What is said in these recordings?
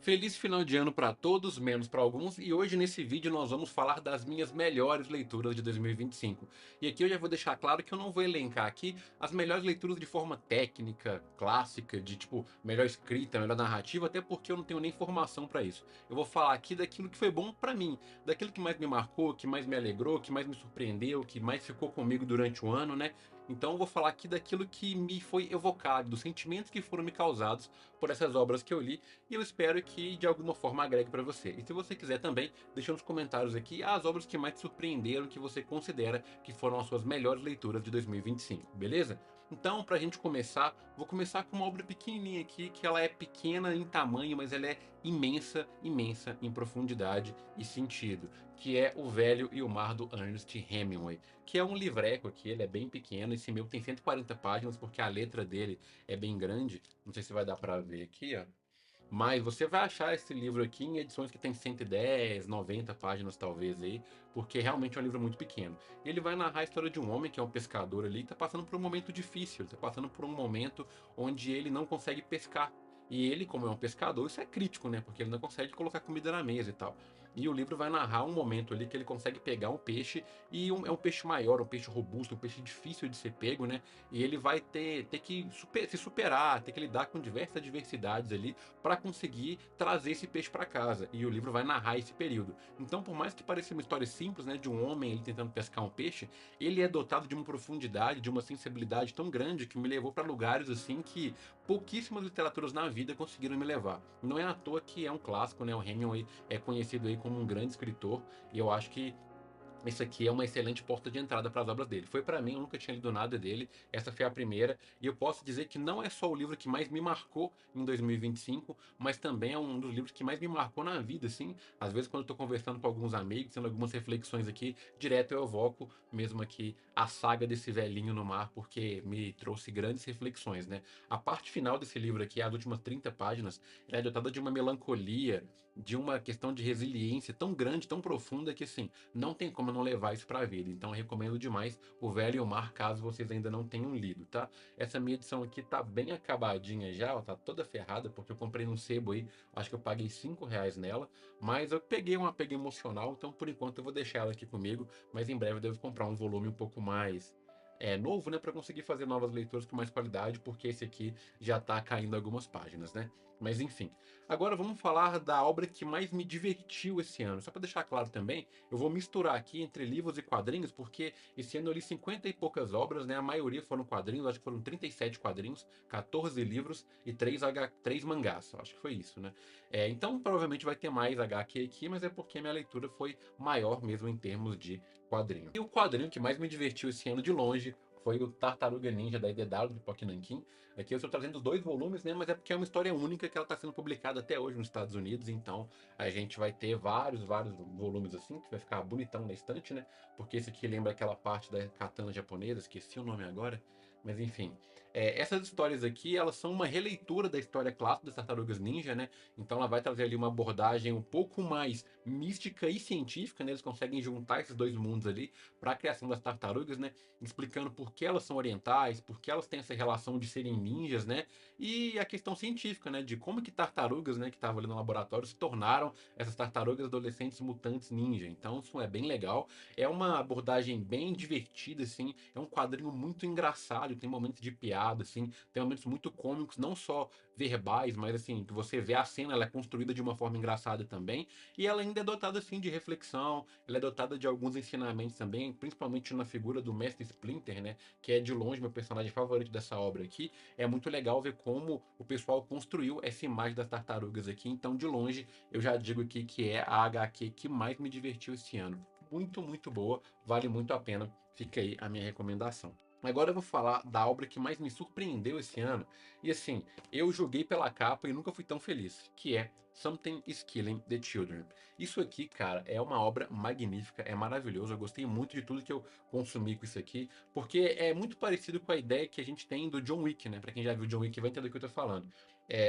Feliz final de ano para todos, menos para alguns, e hoje nesse vídeo nós vamos falar das minhas melhores leituras de 2025. E aqui eu já vou deixar claro que eu não vou elencar aqui as melhores leituras de forma técnica, clássica, de tipo, melhor escrita, melhor narrativa, até porque eu não tenho nem formação para isso. Eu vou falar aqui daquilo que foi bom para mim, daquilo que mais me marcou, que mais me alegrou, que mais me surpreendeu, que mais ficou comigo durante o ano, né? Então eu vou falar aqui daquilo que me foi evocado, dos sentimentos que foram me causados por essas obras que eu li e eu espero que de alguma forma agregue para você. E se você quiser também, deixa nos comentários aqui as obras que mais te surpreenderam, que você considera que foram as suas melhores leituras de 2025, beleza? Então, para a gente começar, vou começar com uma obra pequenininha aqui, que ela é pequena em tamanho, mas ela é imensa, imensa em profundidade e sentido, que é O Velho e o Mar do Ernest Hemingway, que é um livreco aqui, ele é bem pequeno, esse meu tem 140 páginas, porque a letra dele é bem grande, não sei se vai dar para ver aqui, ó. Mas você vai achar esse livro aqui em edições que tem 110, 90 páginas talvez aí, porque realmente é um livro muito pequeno. Ele vai narrar a história de um homem que é um pescador ali, que tá passando por um momento difícil, ele tá passando por um momento onde ele não consegue pescar. E ele, como é um pescador, isso é crítico, né? Porque ele não consegue colocar comida na mesa e tal. E o livro vai narrar um momento ali que ele consegue pegar um peixe, e é um peixe maior, um peixe robusto, um peixe difícil de ser pego, né? E ele vai ter que se superar, ter que lidar com diversas adversidades ali para conseguir trazer esse peixe para casa. E o livro vai narrar esse período. Então, por mais que pareça uma história simples, né, de um homem ele tentando pescar um peixe, ele é dotado de uma profundidade, de uma sensibilidade tão grande que me levou para lugares assim que pouquíssimas literaturas na vida conseguiram me levar. Não é à toa que é um clássico, né? O Hemingway é conhecido aí como um grande escritor e eu acho que isso aqui é uma excelente porta de entrada para as obras dele. Foi para mim, eu nunca tinha lido nada dele, essa foi a primeira, e eu posso dizer que não é só o livro que mais me marcou em 2025, mas também é um dos livros que mais me marcou na vida, assim. Às vezes, quando eu estou conversando com alguns amigos, tendo algumas reflexões aqui, direto eu evoco mesmo aqui a saga desse velhinho no mar, porque me trouxe grandes reflexões, né? A parte final desse livro aqui, as últimas 30 páginas, ela é dotada de uma melancolia, de uma questão de resiliência tão grande, tão profunda, que assim, não tem como não levar isso para a vida. Então eu recomendo demais O Velho e o Mar, caso vocês ainda não tenham lido, tá? Essa minha edição aqui tá bem acabadinha já, ó, tá toda ferrada, porque eu comprei no sebo aí, acho que eu paguei R$ 5 nela, mas eu peguei um apego emocional, então por enquanto eu vou deixar ela aqui comigo, mas em breve eu devo comprar um volume um pouco mais novo, né, para conseguir fazer novas leituras com mais qualidade, porque esse aqui já tá caindo algumas páginas, né? Mas enfim. Agora vamos falar da obra que mais me divertiu esse ano. Só para deixar claro também, eu vou misturar aqui entre livros e quadrinhos, porque esse ano eu li 50 e poucas obras, né? A maioria foram quadrinhos, acho que foram 37 quadrinhos, 14 livros e 3 mangás. Acho que foi isso, né? Então provavelmente vai ter mais HQ aqui, mas é porque a minha leitura foi maior mesmo em termos de quadrinho. E o quadrinho que mais me divertiu esse ano de longe foi o Tartaruga Ninja da IDW de Pock Nankin. Aqui eu estou trazendo os dois volumes, né? Mas é porque é uma história única que ela está sendo publicada até hoje nos Estados Unidos, então a gente vai ter vários volumes assim, que vai ficar bonitão na estante, né? Porque esse aqui lembra aquela parte da katana japonesa, esqueci o nome agora, mas enfim. Essas histórias aqui, elas são uma releitura da história clássica das Tartarugas Ninja, né? Então ela vai trazer ali uma abordagem um pouco mais mística e científica, né? Eles conseguem juntar esses dois mundos ali para a criação das tartarugas, né? Explicando por que elas são orientais, por que elas têm essa relação de serem ninjas, né? E a questão científica, né? De como que tartarugas, né, que estavam ali no laboratório, se tornaram essas tartarugas adolescentes mutantes ninja. Então isso é bem legal. É uma abordagem bem divertida, assim. É um quadrinho muito engraçado, tem momentos de piada, assim. Tem momentos muito cômicos, não só verbais, mas assim, que você vê a cena, ela é construída de uma forma engraçada também. E ela ainda é dotada, assim, de reflexão. Ela é dotada de alguns ensinamentos também, principalmente na figura do Mestre Splinter, né? Que é de longe meu personagem favorito dessa obra aqui. É muito legal ver como o pessoal construiu essa imagem das tartarugas aqui. Então, de longe, eu já digo aqui que é a HQ que mais me divertiu esse ano. Muito, muito boa, vale muito a pena. Fica aí a minha recomendação. Agora eu vou falar da obra que mais me surpreendeu esse ano. E assim, eu joguei pela capa e nunca fui tão feliz, que é Something is Killing the Children. Isso aqui, cara, é uma obra magnífica, é maravilhoso. Eu gostei muito de tudo que eu consumi com isso aqui, porque é muito parecido com a ideia que a gente tem do John Wick, né? Pra quem já viu John Wick vai entender o que eu tô falando.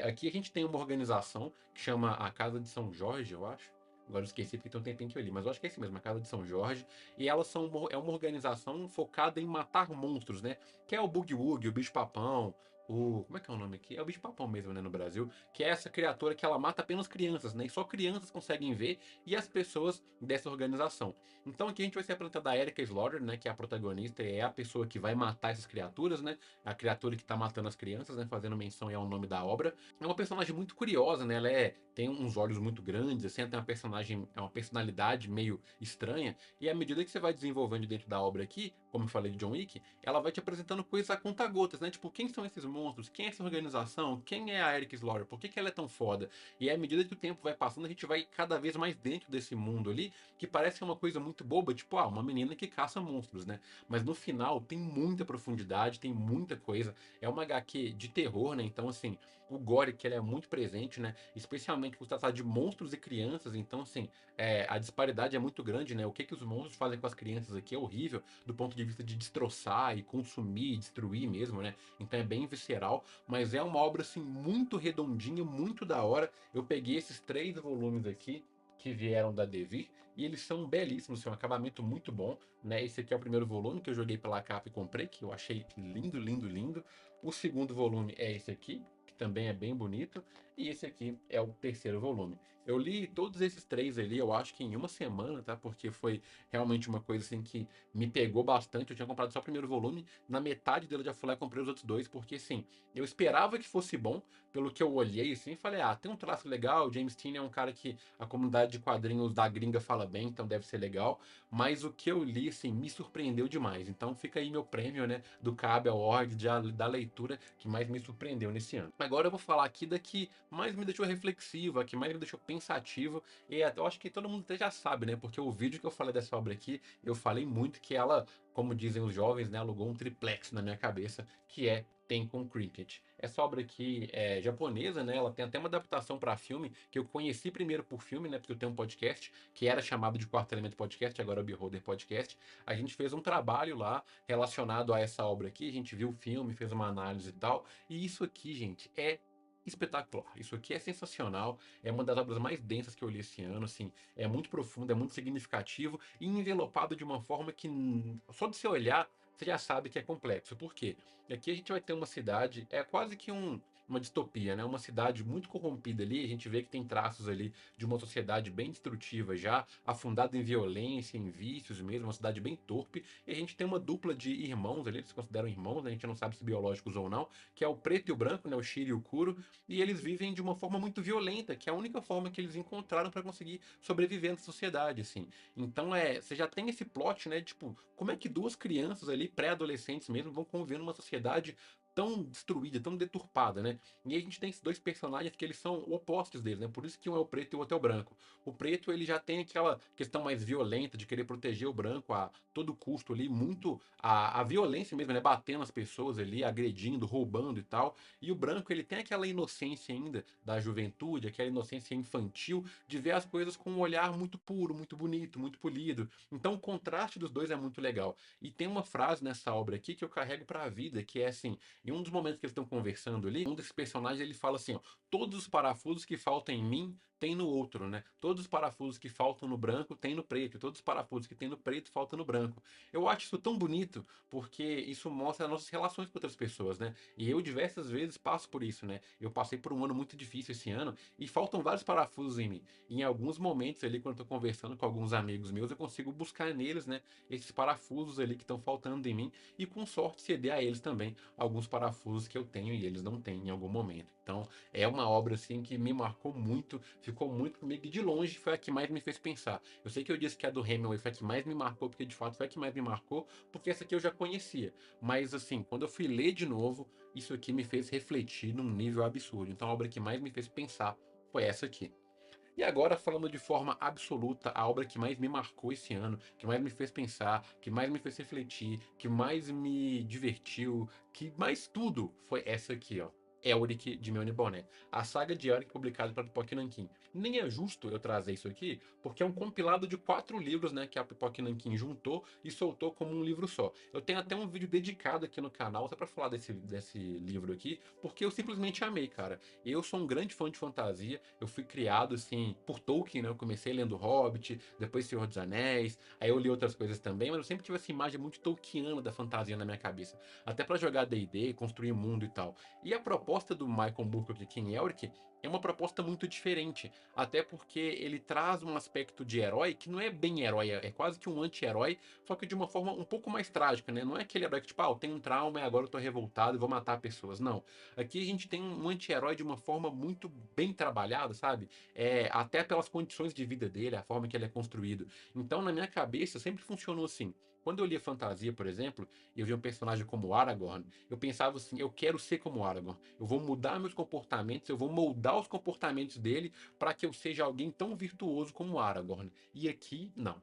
Aqui a gente tem uma organização que chama a Casa de São Jorge, eu acho. Agora eu esqueci porque tem um tempinho que eu li, mas eu acho que é esse mesmo, a Casa de São Jorge. E elas é uma organização focada em matar monstros, né? Que é o Boogie Woogie, o Bicho-Papão, Como é que é o nome aqui? É o bicho-papão mesmo, né, no Brasil, que é essa criatura que ela mata apenas crianças, né? E só crianças conseguem ver e as pessoas dessa organização. Então aqui a gente vai ser apresentado a Erica Slaughter, né, que é a protagonista e é a pessoa que vai matar essas criaturas, né? A criatura que tá matando as crianças, né, fazendo menção ao nome da obra. É uma personagem muito curiosa, né? Tem uns olhos muito grandes, assim, tem uma personagem, é uma personalidade meio estranha, e à medida que você vai desenvolvendo dentro da obra aqui, como eu falei de John Wick, ela vai te apresentando coisas a conta-gotas, né? Tipo, quem são esses monstros? Quem é essa organização? Quem é a Eric Slaughter? Por que ela é tão foda? E à medida que o tempo vai passando, a gente vai cada vez mais dentro desse mundo ali, que parece uma coisa muito boba, tipo, uma menina que caça monstros, né? Mas no final tem muita profundidade, tem muita coisa. É uma HQ de terror, né? Então, assim, o gore que ele é muito presente, né? Especialmente por se tratar de monstros e crianças. Então, assim, a disparidade é muito grande, né? O que os monstros fazem com as crianças aqui é horrível do ponto de vista de destroçar e consumir e destruir mesmo, né? Então é bem visceral, mas é uma obra assim muito redondinha, muito da hora. Eu peguei esses 3 volumes aqui que vieram da Devir e eles são belíssimos, assim, um acabamento muito bom, né? Esse aqui é o primeiro volume que eu joguei pela capa e comprei, que eu achei lindo, lindo, lindo. O segundo volume é esse aqui, que também é bem bonito, e esse aqui é o terceiro volume. Eu li todos esses 3 ali, eu acho que em uma semana, tá? Porque foi realmente uma coisa assim que me pegou bastante. Eu tinha comprado só o primeiro volume, na metade dele eu já fui lá e comprei os outros 2, porque assim, eu esperava que fosse bom, pelo que eu olhei assim, e falei, tem um traço legal, o James Tynion é um cara que a comunidade de quadrinhos da gringa fala bem, então deve ser legal, mas o que eu li, assim, me surpreendeu demais. Então fica aí meu prêmio, né, do Cabe Award da leitura que mais me surpreendeu nesse ano. Agora eu vou falar aqui da que mais me deixou reflexiva, que mais me deixou pensativo, e eu acho que todo mundo até já sabe, né, porque o vídeo que eu falei dessa obra aqui, eu falei muito que ela, como dizem os jovens, né, alugou um triplex na minha cabeça, que é Tenkon Cricket. Essa obra aqui é japonesa, né? Ela tem até uma adaptação para filme, que eu conheci primeiro por filme, né? Porque eu tenho um podcast que era chamado de Quarto Elemento Podcast, agora é o Beholder Podcast. A gente fez um trabalho lá relacionado a essa obra aqui, a gente viu o filme, fez uma análise e tal. E isso aqui, gente, é espetacular. Isso aqui é sensacional, é uma das obras mais densas que eu li esse ano, assim, é muito profundo, é muito significativo e envelopado de uma forma que só de você olhar você já sabe que é complexo. Por quê? Aqui a gente vai ter uma cidade, é quase que uma distopia, né? Uma cidade muito corrompida ali, a gente vê que tem traços ali de uma sociedade bem destrutiva já, afundada em violência, em vícios mesmo, uma cidade bem torpe, e a gente tem uma dupla de irmãos ali, eles se consideram irmãos, né? A gente não sabe se biológicos ou não, que é o preto e o branco, né? O Shiro e o Kuro, e eles vivem de uma forma muito violenta, que é a única forma que eles encontraram para conseguir sobreviver na sociedade, assim. Então você já tem esse plot, né? Tipo, como é que 2 crianças ali, pré-adolescentes mesmo, vão conviver numa sociedade tão destruída, tão deturpada, né? E aí a gente tem esses 2 personagens que eles são opostos deles, né? Por isso que um é o preto e o outro é o branco. O preto, ele já tem aquela questão mais violenta de querer proteger o branco a todo custo ali, muito a violência mesmo, né? Batendo as pessoas ali, agredindo, roubando e tal. E o branco, ele tem aquela inocência ainda da juventude, aquela inocência infantil de ver as coisas com um olhar muito puro, muito bonito, muito polido. Então o contraste dos dois é muito legal. E tem uma frase nessa obra aqui que eu carrego para a vida, que é assim, em um dos momentos que eles estão conversando ali, um desses personagens ele fala assim, ó, todos os parafusos que faltam em mim tem no outro, né? Todos os parafusos que faltam no branco tem no preto, e todos os parafusos que tem no preto faltam no branco. Eu acho isso tão bonito, porque isso mostra as nossas relações com outras pessoas, né? E eu diversas vezes passo por isso, né? Eu passei por um ano muito difícil esse ano e faltam vários parafusos em mim. E em alguns momentos ali, quando eu tô conversando com alguns amigos meus, eu consigo buscar neles, né? Esses parafusos ali que estão faltando em mim e com sorte ceder a eles também alguns parafusos que eu tenho e eles não têm em algum momento. Então é uma obra assim que me marcou muito, ficou muito comigo e de longe foi a que mais me fez pensar. Eu sei que eu disse que a do Hemingway foi a que mais me marcou, porque de fato foi a que mais me marcou, porque essa aqui eu já conhecia. Mas assim, quando eu fui ler de novo, isso aqui me fez refletir num nível absurdo. Então a obra que mais me fez pensar foi essa aqui. E agora, falando de forma absoluta, a obra que mais me marcou esse ano, que mais me fez pensar, que mais me fez refletir, que mais me divertiu, que mais tudo foi essa aqui, ó. Elric de Meu Boné, a saga de Elric publicada pela Pipoca Nanquim. Nem é justo eu trazer isso aqui, porque é um compilado de 4 livros, né, que a Pipoca Nanquim juntou e soltou como um livro só. Eu tenho até um vídeo dedicado aqui no canal só pra falar desse livro aqui, porque eu simplesmente amei, cara. Eu sou um grande fã de fantasia, eu fui criado, assim, por Tolkien, né, eu comecei lendo Hobbit, depois Senhor dos Anéis, aí eu li outras coisas também, mas eu sempre tive essa imagem muito tolkiana da fantasia na minha cabeça. Até pra jogar D&D, construir mundo e tal. E a proposta do Michael Moorcock aqui em Elric é uma proposta muito diferente, até porque ele traz um aspecto de herói que não é bem herói, é quase que um anti-herói, só que de uma forma um pouco mais trágica, né? Não é aquele herói que tipo, ah, eu tenho um trauma e agora eu tô revoltado e vou matar pessoas. Não. Aqui a gente tem um anti-herói de uma forma muito bem trabalhada, sabe? Até pelas condições de vida dele, a forma que ele é construído. Então, na minha cabeça, sempre funcionou assim. Quando eu lia fantasia, por exemplo, e eu via um personagem como Aragorn, eu pensava assim, eu quero ser como Aragorn. Eu vou mudar meus comportamentos, eu vou moldar os comportamentos dele para que eu seja alguém tão virtuoso como Aragorn. E aqui, não.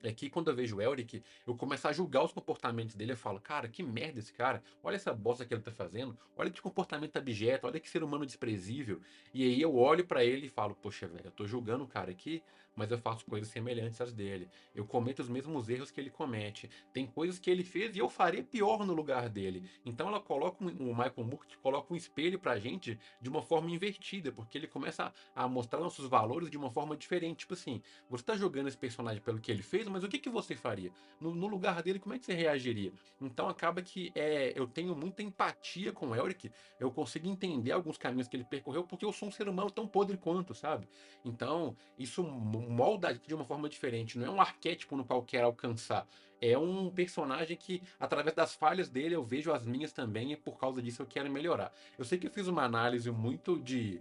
Aqui, quando eu vejo o Elric, eu começo a julgar os comportamentos dele. Eu falo, cara, que merda esse cara. Olha essa bosta que ele tá fazendo. Olha que comportamento abjeto. Olha que ser humano desprezível. E aí eu olho pra ele e falo, poxa, velho, eu tô julgando o cara aqui, mas eu faço coisas semelhantes às dele. Eu cometo os mesmos erros que ele comete. Tem coisas que ele fez e eu faria pior no lugar dele. Então ela coloca o Michael Moore coloca um espelho pra gente de uma forma invertida, porque ele começa a mostrar nossos valores de uma forma diferente. Tipo assim, você tá jogando esse personagem pelo que ele fez, mas o que que você faria? No lugar dele, como é que você reagiria? Então acaba que eu tenho muita empatia com o Elric, eu consigo entender alguns caminhos que ele percorreu, porque eu sou um ser humano tão podre quanto, sabe? Então, isso molda de uma forma diferente, não é um arquétipo no qual eu quero alcançar. É um personagem que, através das falhas dele, eu vejo as minhas também, e por causa disso eu quero melhorar. Eu sei que eu fiz uma análise muito de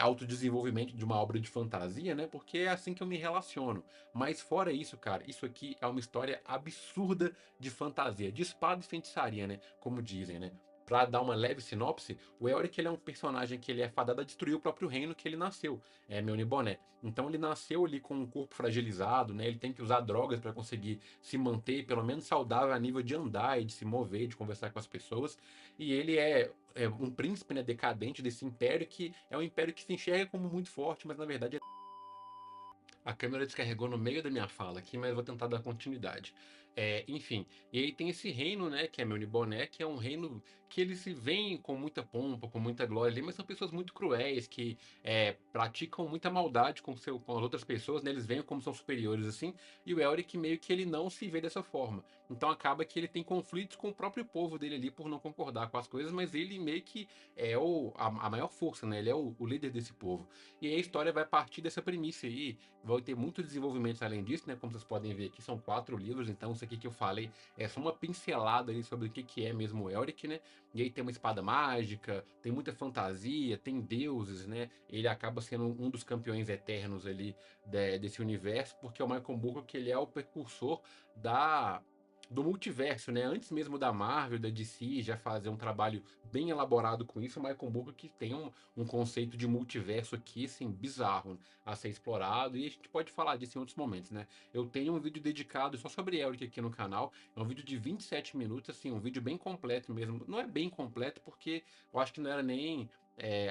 autodesenvolvimento de uma obra de fantasia, né? Porque é assim que eu me relaciono. Mas fora isso, cara, isso aqui é uma história absurda de fantasia, de espada e feitiçaria, né? Como dizem, né? Pra dar uma leve sinopse, o Elric ele é um personagem que ele é fadado a destruir o próprio reino que ele nasceu, Mjolnir Boné. Então ele nasceu ali com um corpo fragilizado, né? Ele tem que usar drogas para conseguir se manter pelo menos saudável a nível de andar e de se mover, de conversar com as pessoas. E ele é um príncipe, né, decadente desse império que é um império que se enxerga como muito forte, mas na verdade a câmera descarregou no meio da minha fala aqui, mas vou tentar dar continuidade. Enfim, e aí tem esse reino, né, que é Melniboné, que é um reino que eles se veem com muita pompa, com muita glória ali, mas são pessoas muito cruéis, que praticam muita maldade com as outras pessoas, né, eles veem como são superiores assim, e o Elric meio que ele não se vê dessa forma. Então acaba que ele tem conflitos com o próprio povo dele ali por não concordar com as coisas, mas ele meio que é a maior força, né, ele é o líder desse povo. E aí a história vai partir dessa premissa aí, vai ter muito desenvolvimento além disso, né? Como vocês podem ver aqui, são 4 livros, então isso aqui que eu falei é só uma pincelada ali sobre o que é mesmo o Elric, né? E aí tem uma espada mágica, tem muita fantasia, tem deuses, né? Ele acaba sendo um dos campeões eternos ali desse universo, porque o Michael Moorcock, ele é o precursor da do multiverso, né? Antes mesmo da Marvel, da DC já fazer um trabalho bem elaborado com isso, o Michael Moorcock que tem um conceito de multiverso aqui, assim, bizarro a ser explorado, e a gente pode falar disso em outros momentos, né? Eu tenho um vídeo dedicado só sobre Elric aqui no canal, é um vídeo de 27 minutos, assim, um vídeo bem completo mesmo. Não é bem completo porque eu acho que não era nem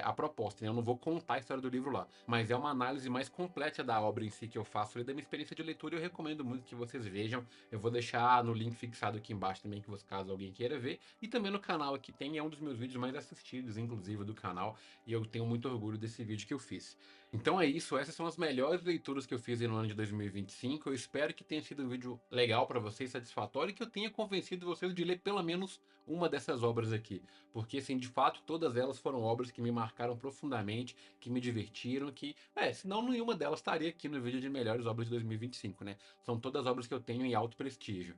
a proposta, né? Eu não vou contar a história do livro lá, mas é uma análise mais completa da obra em si que eu faço e da minha experiência de leitura, e eu recomendo muito que vocês vejam. Eu vou deixar no link fixado aqui embaixo também, que caso alguém queira ver, e também no canal aqui tem, é um dos meus vídeos mais assistidos, inclusive, do canal, e eu tenho muito orgulho desse vídeo que eu fiz. Então é isso, essas são as melhores leituras que eu fiz no ano de 2025. Eu espero que tenha sido um vídeo legal para vocês, satisfatório, e que eu tenha convencido vocês de ler pelo menos uma dessas obras aqui. Porque, assim, de fato, todas elas foram obras que me marcaram profundamente, que me divertiram, senão nenhuma delas estaria aqui no vídeo de melhores obras de 2025, né? São todas obras que eu tenho em alto prestígio.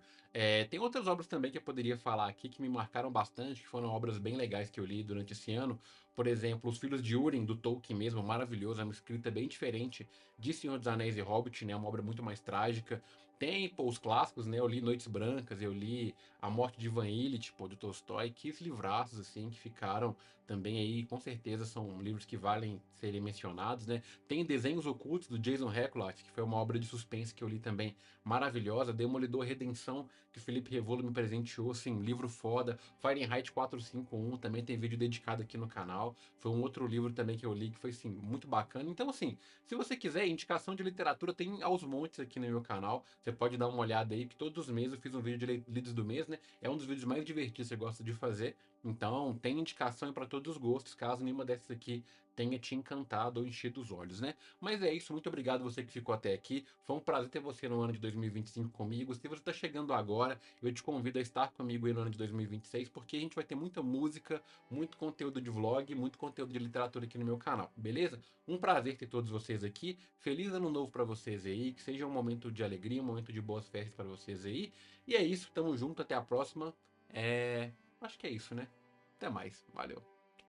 Tem outras obras também que eu poderia falar aqui que me marcaram bastante, que foram obras bem legais que eu li durante esse ano. Por exemplo, Os Filhos de Húrin, do Tolkien mesmo, maravilhoso, é uma escrita bem diferente de Senhor dos Anéis e Hobbit, né? Uma obra muito mais trágica. Tem, pô, os clássicos, né? Eu li Noites Brancas, eu li A Morte de Ivan Ilitch, pô, do Tolstói, que livraços, assim, que ficaram também aí, com certeza são livros que valem serem mencionados, né? Tem Desenhos Ocultos, do Jason Reckloff, que foi uma obra de suspense que eu li também, maravilhosa. Demolidor Redenção, que o Felipe Revolo me presenteou, assim, livro foda. Fahrenheit 451, também tem vídeo dedicado aqui no canal. Foi um outro livro também que eu li, que foi, assim, muito bacana. Então, assim, se você quiser, indicação de literatura tem aos montes aqui no meu canal. Você pode dar uma olhada aí, que todos os meses eu fiz um vídeo de lidos do mês, né? É um dos vídeos mais divertidos que eu gosto de fazer. Então, tem indicação para todos os gostos, caso nenhuma dessas aqui tenha te encantado ou enchido os olhos, né? Mas é isso, muito obrigado você que ficou até aqui. Foi um prazer ter você no ano de 2025 comigo. Se você está chegando agora, eu te convido a estar comigo aí no ano de 2026, porque a gente vai ter muita música, muito conteúdo de vlog, muito conteúdo de literatura aqui no meu canal, beleza? Um prazer ter todos vocês aqui. Feliz ano novo para vocês aí, que seja um momento de alegria, um momento de boas festas para vocês aí. E é isso, tamo junto, até a próxima. Acho que é isso, né? Até mais, valeu.